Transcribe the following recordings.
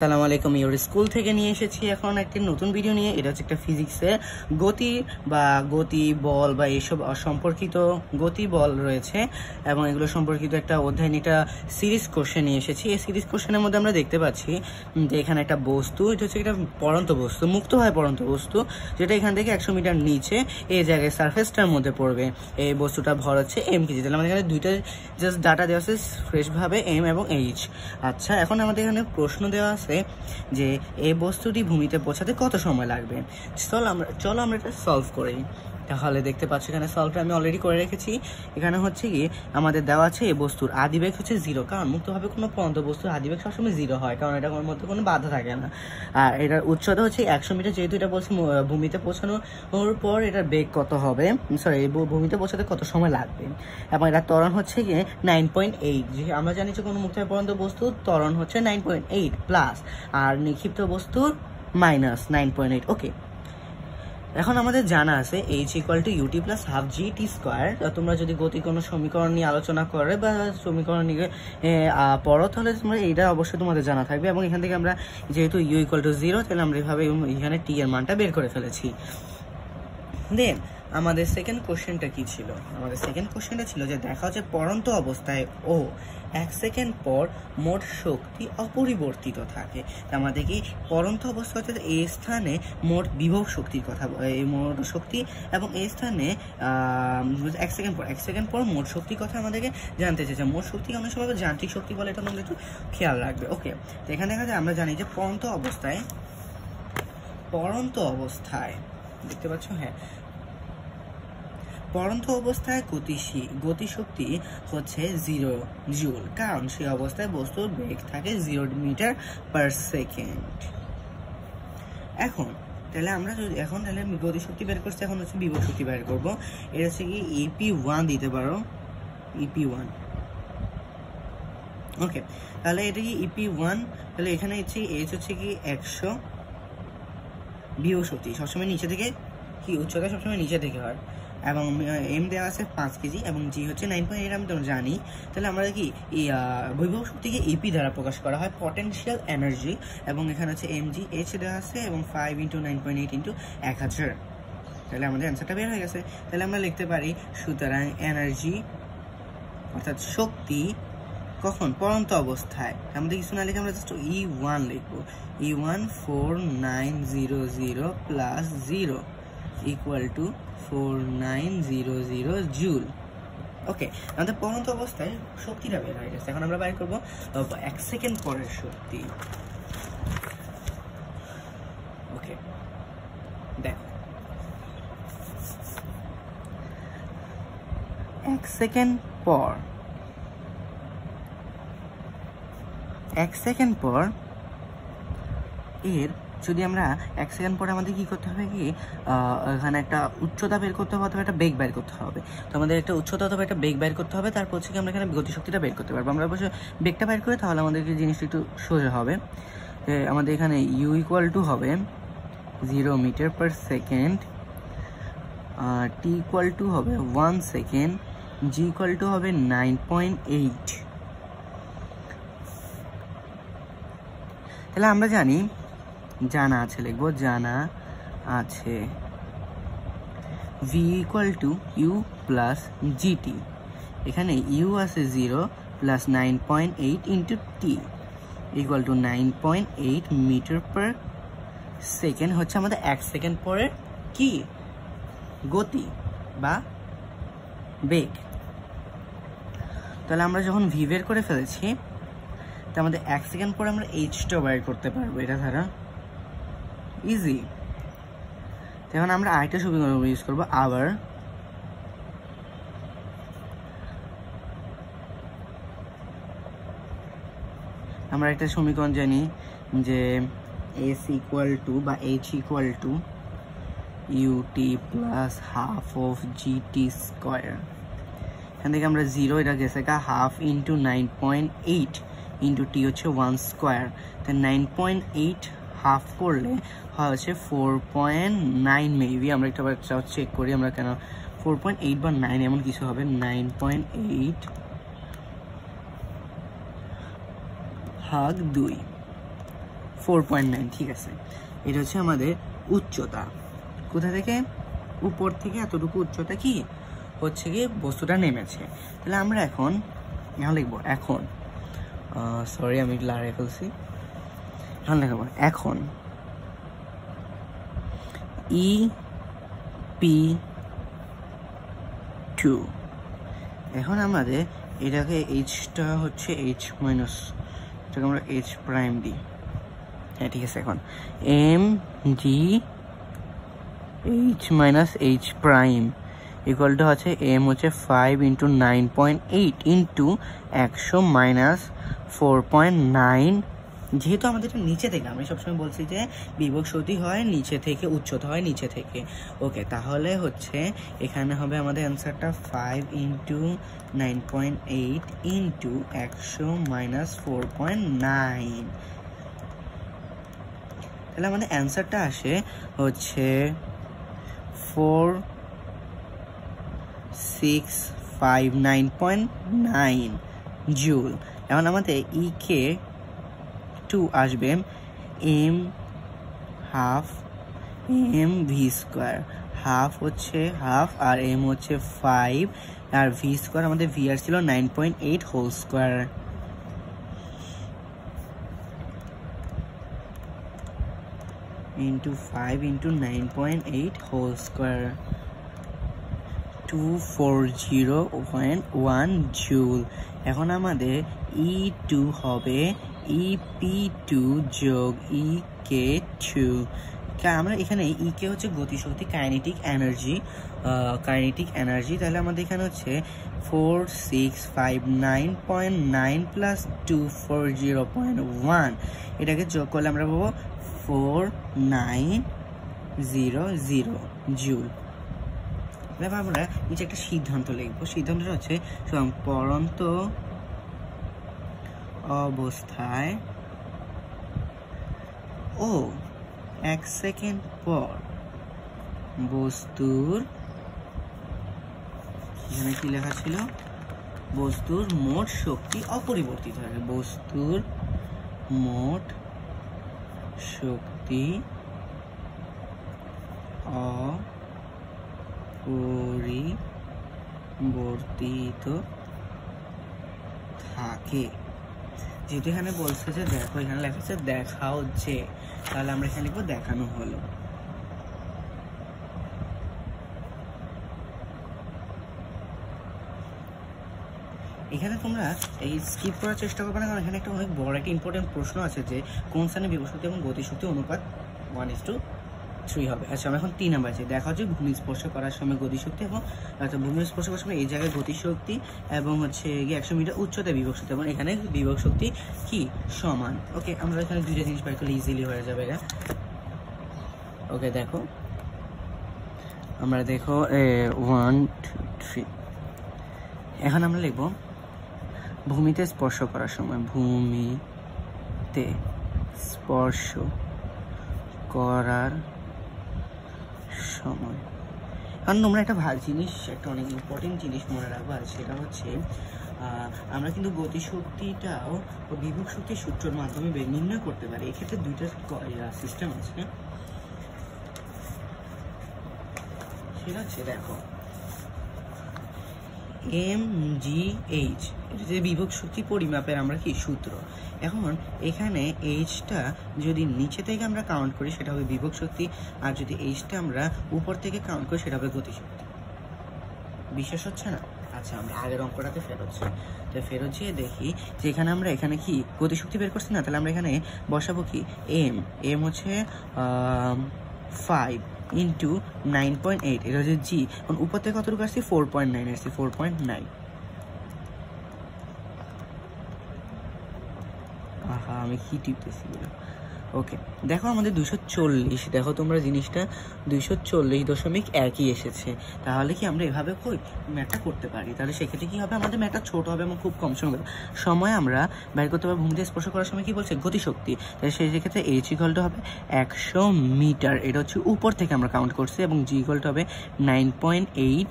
আসসালামু আলাইকুম। Your school থেকে নিয়ে এসেছি এখন একটি নতুন ভিডিও নিয়ে। এটা হচ্ছে একটা ফিজিক্সের গতি বা গতি বল বা এইসব সম্পর্কিত গতি বল রয়েছে এবং এগুলো সম্পর্কিত একটা অধ্যায় নিয়ে একটা সিরিজ কোশ্চেন নিয়ে এসেছি। এই সিরিজ কোশ্চেনের মধ্যে আমরা দেখতে পাচ্ছি যে এখানে একটা বস্তু, এটা হচ্ছে একটা পড়ন্ত বস্তু, মুক্ত হয় পড়ন্ত বস্তু, যেটা এখান থেকে 100 মিটার নিচে এই জায়গায় সারফেসটার মধ্যে পড়বে। এই বস্তুটা ভর হচ্ছে এম কেজি। তাহলে আমাদের এখানে দুইটা জাস্ট ডাটা দেওয়া আছে ফ্রেশভাবে, এম এবং এইচ। আচ্ছা, এখন আমাদের এখানে প্রশ্ন দেওয়া আছে যে এই বস্তুটি ভূমিতে পৌঁছাতে কত সময় লাগবে। চলো আমরা এটা সলভ করি। তাহলে দেখতে পাচ্ছি এখানে সলভটা আমি অলরেডি করে রেখেছি। এখানে হচ্ছে কি আমাদের দেওয়া আছে এই বস্তুর আদিবেগ হচ্ছে 0, কারণ মুক্তভাবে কোনো পরন্ত বস্তুর আদিবেগ সবসময় 0 হয়, কারণ এটা কোনো মধ্যে কোনো বাধা থাকে না। আর এটার উচ্চতা হচ্ছে 100 মিটার, যেহেতু এটা বলছে ভূমিতে পৌঁছানোর পর এটার বেগ কত হবে, সরি ভূমিতে পৌঁছাতে কত সময় লাগবে। এবং এটা ত্বরণ হচ্ছে কি 9.8। যে আমরা জানি যে কোনো মুক্তভাবে পরন্ত বস্তুর ত্বরণ হচ্ছে 9.8 প্লাস, আর নিক্ষিপ্ত বস্তুর মাইনাস 9.8। ওকে, এখন আমাদের জানা আছে h = ut + ½ gt²। তোমরা যদি গতি কোনো সমীকরণ নিয়ে আলোচনা করে বা সমীকরণ নিয়ে পড়ো, তাহলে তোমরা এইটা অবশ্যই তোমাদের জানা থাকবে। এবং এখান থেকে আমরা যেহেতু u = 0, তাহলে আমরা এভাবে এখানে t এর মানটা বের করে ফেলেছি। দেন আমাদের সেকেন্ড কোশ্চেনটা কি ছিল? আমাদের সেকেন্ড কোশ্চেনটা ছিল যে দেখা হচ্ছে পড়ন্ত অবস্থায় ও 1 সেকেন্ড পর মোট শক্তি অপরিবর্তিত থাকে। আমাদের কি পড়ন্ত অবস্থা হচ্ছে এই স্থানে মোট বিভব শক্তির কথা, এই মোট শক্তি, এবং এই স্থানে 1 সেকেন্ড পর মোট শক্তির কথা আমাদেরকে জানতে চেয়েছে। মোট শক্তি অনেক সময় যান্ত্রিক শক্তি বলে, এটা তোমরা একটু খেয়াল রাখবে। ওকে, তো এখানে দেখা যায় আমরা জানি যে পড়ন্ত অবস্থায় দেখতে পাচ্ছ, হ্যাঁ, পড়ন্ত অবস্থায় গতিশক্তি হচ্ছে 0 জুল, কারণ সেই অবস্থায় বস্তুর বেগ থাকে 0 মিটার পার সেকেন্ড। এখন তাহলে আমরা তাহলে গতিশক্তি বের করছি, এখন হচ্ছে বিভব শক্তি বের করবো। এটা হচ্ছে কি EP1 দিতে পারো, EP1। ওকে, তাহলে এটা কি EP1, তাহলে এখানে হচ্ছে H হচ্ছে কি 100, বিভব শক্তি সবসময় নিচে থেকে কি উচ্চতা সবসময় নিচে থেকে হয়, এবং এম দেওয়া আছে 5 কেজি, এবং জি হচ্ছে 9.8 আমি তো জানি। তাহলে আমরা কি বিভব শক্তিকে এপি দ্বারা প্রকাশ করা হয়, পটেনশিয়াল এনার্জি, এবং এখানে হচ্ছে এমজি, এইচ দেওয়া আছে, এবং 5 × 9.8 × 1000। তাহলে আমাদের অ্যান্সারটা বের হয়ে গেছে। তাহলে আমরা লিখতে পারি সুতরাং এনার্জি অর্থাৎ শক্তি কখন পড়ন্ত অবস্থায়, আমাদের কিছু না লিখে আমরা জাস্ট E1 লিখবো। E1 4900 + 0 = 4900 joule. ওকে, আমাদের পড়ন্ত অবস্থায় শক্তিটা বের হয়ে গেছে। এখন আমরা বাইর করবো 1 সেকেন্ড পরের শক্তি। ওকে, দেখো 1 সেকেন্ড পর এর যদি আমরা 1 সেকেন্ড পরে আমাদের কি করতে হবে, কি এখানে একটা উচ্চতা বের করতে হবে অথবা একটা বেগ বের করতে হবে। তো আমাদের একটা উচ্চতা অথবা একটা বেগ বের করতে হবে, তারপর হচ্ছে কি আমরা এখানে গতিশক্তিটা বের করতে পারবো। আমরা অবশ্যই বেগটা বের করে, তাহলে আমাদেরকে জিনিসটা একটু সোজা হবে। আমাদের এখানে u = হবে 0 মিটার পার সেকেন্ড, t = হবে 1 সেকেন্ড, g = হবে 9.8। তাহলে আমরা জানা আছে, লিখবো জানা আছে v = u + gt। এখানে u আছে 0 + 9.8 × t = 9.8 মিটার পার সেকেন্ড হচ্ছে আমাদের 1 সেকেন্ড পরের কি গতি বা বেগ। তাহলে আমরা যখন v বের করে ফেলেছি, তো আমাদের 1 সেকেন্ড পরে আমরা h-টা বের করতে পারবো, এটা ধারা ইজি। এখন আমরা আরেকটা সমীকরণ ইউজ করবো। আবার আমরা একটা সমীকরণ জানি যে s = বা h = ut + ½ gt²। এখান থেকে আমরা 0, এটা গেছে 1/2 × 9.8 × t হচ্ছে 1²। তো 9.8 হাফ করলে হয় হচ্ছে 4.9 মেবি। আমরা একটা চেক করি, আমরা কেন 4.8 বা 9 এমন কিছু হবে। 9.8 ভাগ 2 4.9, ঠিক আছে। এটা হচ্ছে আমাদের উচ্চতা। কোথা থেকে? উপর থেকে এতটুকু উচ্চতা কি হচ্ছে কি বস্তুটা নেমেছে। তাহলে আমরা এখন লিখবো এখন, সরি আমি লাড়ে ফেলছি, এখন লিখবো এখন EP2। এখন আমাদের এটাকে এইচটা হচ্ছে এইচ মাইনাস, এটাকে আমরা এইচ প্রাইম দিই, হ্যাঁ ঠিক আছে। এখন mg H minus H prime equal to হচ্ছে m হচ্ছে 5 × 9.8 ইন্টু 100 মাইনাস 4.9। যেহেতু আমাদের নিচে থেকে, আমি সবসময় বলছি যে বিভব শক্তি হয় নিচে থেকে, উচ্চতা হয় নিচে থেকে। ওকে, তাহলে হচ্ছে এখানে হবে আমাদের অ্যান্সারটা 5 × 9.8 ইন্টু 100 মাইনাস 4.9। তাহলে আমাদের অ্যান্সারটা আসে হচ্ছে 4659.9 জুল। এখন আমাদের EK2 আসবে m12 হাফ হচ্ছে হাফ, আর m হচ্ছে 5, আর v² আমাদের vr ছিল 9.8 whole square. into 5 into 9.8 whole square, 240.1 joule. এখন আমাদের E2 হবে EP2 যোগ EK2। আমরা এখানে EK হচ্ছে গতিশক্তি, কাইনেটিক এনার্জি, তাহলে আমাদের এখানে হচ্ছে 4659.9 প্লাস 240.1, এটাকে যোগ করলে আমরা পাবো 4900 জুল। এবার আমরা নিচে একটা সিদ্ধান্ত লিখবো। সিদ্ধান্তটা হচ্ছে পরন্ত অবস্থায় ও 1 সেকেন্ড পর বস্তুর, এখানে কি লেখা ছিল, বস্তুর মোট শক্তি অপরিবর্তিত থাকে। বস্তুর মোট শক্তি অপরিবর্তিত থাকে। যেহেতু এখানে বলছে যে দেখো, এখানে লেখা আছে দেখাও যে, তাহলে আমরা এখানে লিখবো দেখানো হলো। এখানে তোমরা এই স্কিপ করার চেষ্টা করবে না, কারণ এখানে একটা অনেক বড় একটা ইম্পর্টেন্ট প্রশ্ন আছে যে কোন স্থানে বিভব শক্তি এবং গতিশক্তি অনুপাত 1:3 হবে। আচ্ছা, আমরা এখন 3 নাম্বার আছে। দেখা হচ্ছে ভূমি স্পর্শ করার সময় গতিশক্তি, এবং ভূমি স্পর্শ করার সময় এই জায়গায় গতিশক্তি এবং হচ্ছে 100 মিটার উচ্চতায় বিভব শক্তি, এবং এখানে বিভব শক্তি কি সমান। ওকে, আমরা এখানে দুইটা জিনিস পাই করলে ইজিলি হয়ে যাবে এটা। ওকে, দেখো আমরা দেখো 1 2 3। এখন আমরা লিখবো ভূমিতে স্পর্শ করার সময়, ভূমিতে স্পর্শ করার সময়। কারণ তোমরা একটা জিনিস, একটা অনেক ইম্পর্টেন্ট জিনিস মনে রাখবো, আর সেটা হচ্ছে আমরা কিন্তু গতিশক্তিটাও ও বিভব শক্তির সূত্রের মাধ্যমে নির্ণয় করতে পারি। এক্ষেত্রে দুইটা সিস্টেম আছে, সেটা হচ্ছে দেখো mgh, এটা যে বিভব শক্তি পরিমাপের আমরা কি সূত্র। এখন এখানে এইচটা যদি নিচে থেকে আমরা কাউন্ট করি সেটা হবে বিভব শক্তি, আর যদি এইচটা আমরা উপর থেকে কাউন্ট করি সেটা হবে গতিশক্তি। বিশ্বাস হচ্ছে না? আচ্ছা, আমরা আগের অঙ্কটাতে ফেরত যাই। তো ফেরত যেয়ে দেখি যে এখানে আমরা এখানে কি গতিশক্তি বের করছি না, তাহলে আমরা এখানে বসাবো কি m হচ্ছে 5 ইন্টু 9.8, এটা হচ্ছে জি। এখন উপর থেকে কতটুকু আসছি? 4.9 আসছি, 4.9। আহা, আমি কি টিপতেছি বলে। ওকে, দেখো আমাদের 240, দেখো তোমরা জিনিসটা 240.1 এসেছে। তাহলে কি আমরা এভাবে ম্যাথটা করতে পারি? তাহলে সেক্ষেত্রে কি হবে, আমাদের ম্যাথটা ছোট হবে এবং খুব কম সময় আমরা বের করতে পারবো। ভূমিতে স্পর্শ করার সময় কি বলছে? গতিশক্তি। তাহলে সেই ক্ষেত্রে এইচ ইকুয়ালটা হবে 100 মিটার, এটা হচ্ছে উপর থেকে আমরা কাউন্ট করছি, এবং জি ইকুয়ালটা হবে 9.8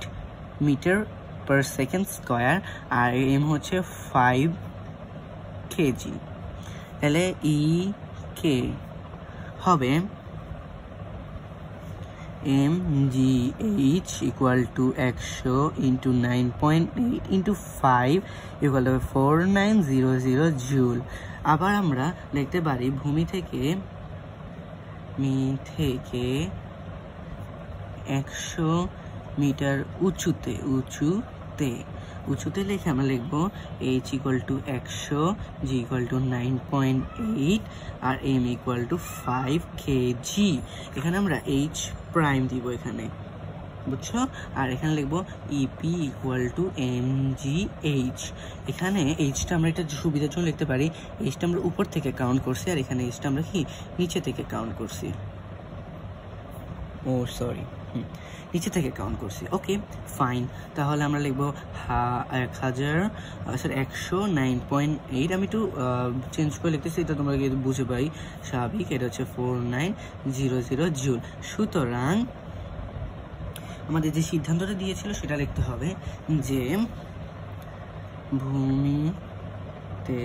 মিটার পার সেকেন্ড স্কোয়ার, আর এম হচ্ছে 5 কেজি। তাহলে কে হবে mgh equal to 100 into 9.8 into 5 equal to 4900 joule. আবার আমরা লিখতে পারি ভূমি থেকে 100 মিটার উঁচুতে লিখে আমরা লিখবো h equal to 100, g equal to 9.8 R m equal to 5 kg। এখানে আমরা h প্রাইম দিব এখানে, বুঝছো? আর এখানে লিখবো EP equal to mgh। এখানে এইচটা আমরা এটা সুবিধার জন্য লিখতে পারি, এইচটা আমরা উপর থেকে কাউন্ট করছি আর এখানে এইচটা আমরা কি নিচে থেকে কাউন্ট করছি, নিচে থেকে কাউন্ট করছি। ওকে ফাইন, তাহলে আমরা লিখবো 109.8। আমি একটু চেঞ্জ করে লিখতেছি, এটা তোমরা বুঝে পাই স্বাভাবিক। এটা হচ্ছে 4900 জুল। সুতরাং আমাদের যে সিদ্ধান্তটা দিয়েছিল সেটা লিখতে হবে যে ভূমিতে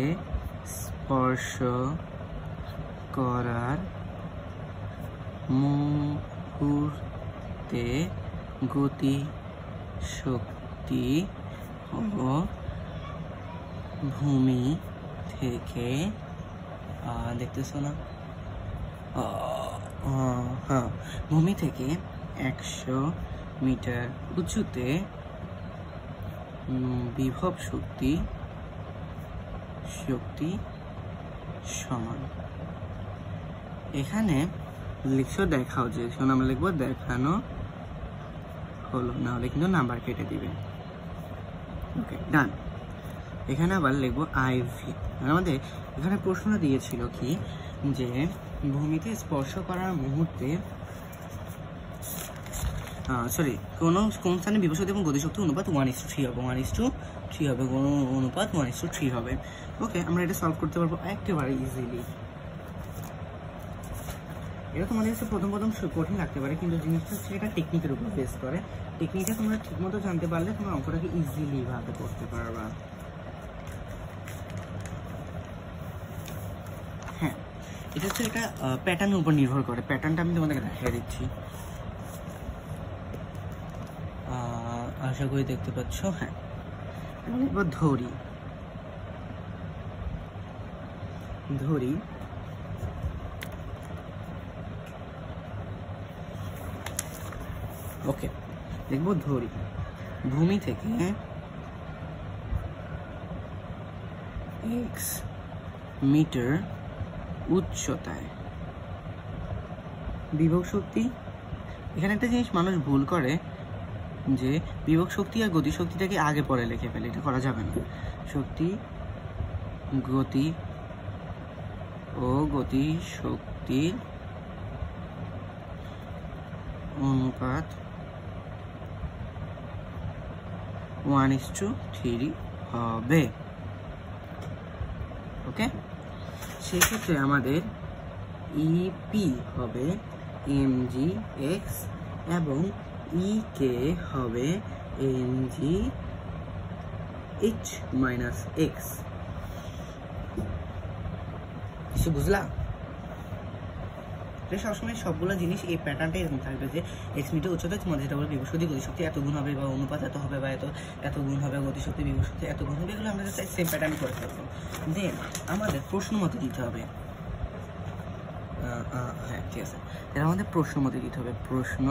স্পর্শ করার মুহূর্তে গতি শক্তি ও ভূমি থেকে দেখতেছো না, হ্যাঁ, ভূমি থেকে 100 মিটার উঁচুতে বিভব শক্তি সমান। এখানে লিখছো দেখাও, যে আমরা লিখবো দেখানো হলো, না হলে কিন্তু নাম্বার কেটে দিবে। ওকে ডান। এখানে আবার লিখবো IV। আমাদের এখানে প্রশ্ন দিয়েছিল কি যে ভূমিতে স্পর্শ করার মুহূর্তে কোন স্থানে বিভব শক্তি এবং গতিশক্তি অনুপাত 1:3 হবে, 1:3 হবে, কোন অনুপাত 1:3 হবে। ওকে, আমরা এটা সলভ করতে পারবো একেবারে ইজিলি। এটা তোমাদের কাছে প্রথম কঠিন লাগতে পারে, কিন্তু জিনিসটা হচ্ছে এটা টেকনিকের উপর বেস করে। টেকনিকটা তোমরা ঠিকমতো জানতে পারলে তোমরা অঙ্কটাকে ইজিলি ভাবে করতে পারবা। হ্যাঁ, এটা হচ্ছে এটা প্যাটার্নের উপর নির্ভর করে। প্যাটার্নটা আমি তোমাদেরকে দেখিয়ে দিচ্ছি, আশা করি দেখতে পাচ্ছ। হ্যাঁ, এবার ধরি ওকে, দেখবো ধরি ভূমি থেকে x মিটার উচ্চতায় বিভব শক্তি। এখানে একটা জিনিস মানুষ ভুল করে যে বিভব শক্তি আর গতি শক্তিটাকে আগে পরে লিখে ফেলে, এটা করা যাবে না। শক্তি, গতি ও গতি শক্তির অনুপাত 1:3 হবে। ওকে, সেই ক্ষেত্রে আমাদের EP হবে mgx এবং EK হবে mgh minus x। কিছু বুঝলা? সবসময় সবগুলো জিনিস এই প্যাটার্নটা এরকম থাকবে যে x মিটার উচ্চতায় তোমাদের যেটা বলে বিভব শক্তি গতিশক্তি এত গুণ হবে, বা অনুপাত এত হবে, বা এত গুণ হবে, গতিশক্তি বিভব শক্তি এত গুণ হবে। এগুলো আমরা সেম প্যাটার্ন করে থাকবো। দেন আমাদের প্রশ্ন মতে দিতে হবে। হ্যাঁ ঠিক আছে, এটা আমাদের প্রশ্ন মতে দিতে হবে। প্রশ্ন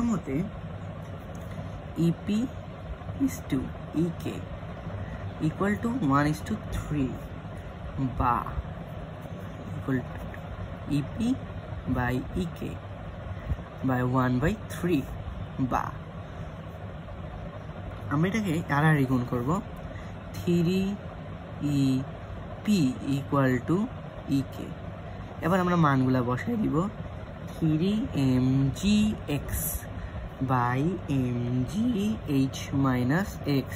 মতে EP is to EK equal to 1:3 বা equal to EP by EK by 1/3 বা আমরা এটাকে আড়াআড়ি গুণ করবো 3EP equal to EK। এবার আমরা মানগুলা বসাই দিব 3mgx by mgh minus x।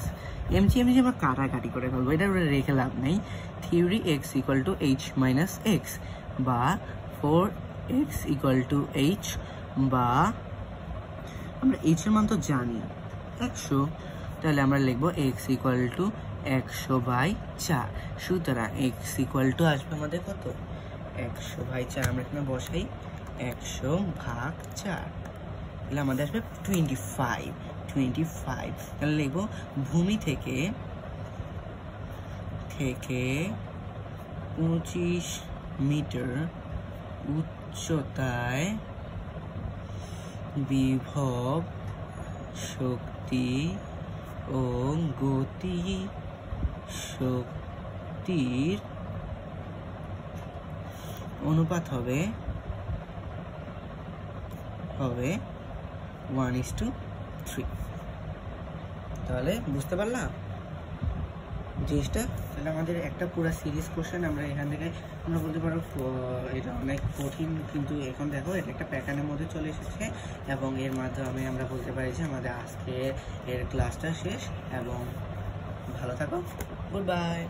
mg আমরা কাটাকাটি করে ফেলবো, এটা রেখে লাভ নেই। 3x equal to h minus x বা 4x equal to h, বা আমরা h এর মান তো জানি 100, তাহলে আমরা লিখবো x equal to 100/4। সুতরাং x = আসবে আমাদের কত, 100/4। আমরা এখানে বসাই 100/4, তাহলে আমাদের আসবে 25। তাহলে লিখবো ভূমি থেকে 25 মিটার উচ্চতায় বিভব শক্তি ও গতি শক্তির অনুপাত হবে 1:3। তাহলে বুঝতে পারলাম জিনিসটা। তাহলে আমাদের একটা পুরো সিরিজ কোশ্চেন আমরা এখান থেকে আমরা বলতে পারবো এটা অনেক কঠিন, কিন্তু এখন দেখো এটা একটা প্যাটার্নের মধ্যে চলে এসেছে এবং এর মাধ্যমে আমরা বলতে পারি যে আমাদের আজকে এর ক্লাসটা শেষ। এবং ভালো থাকো, গুড বাই।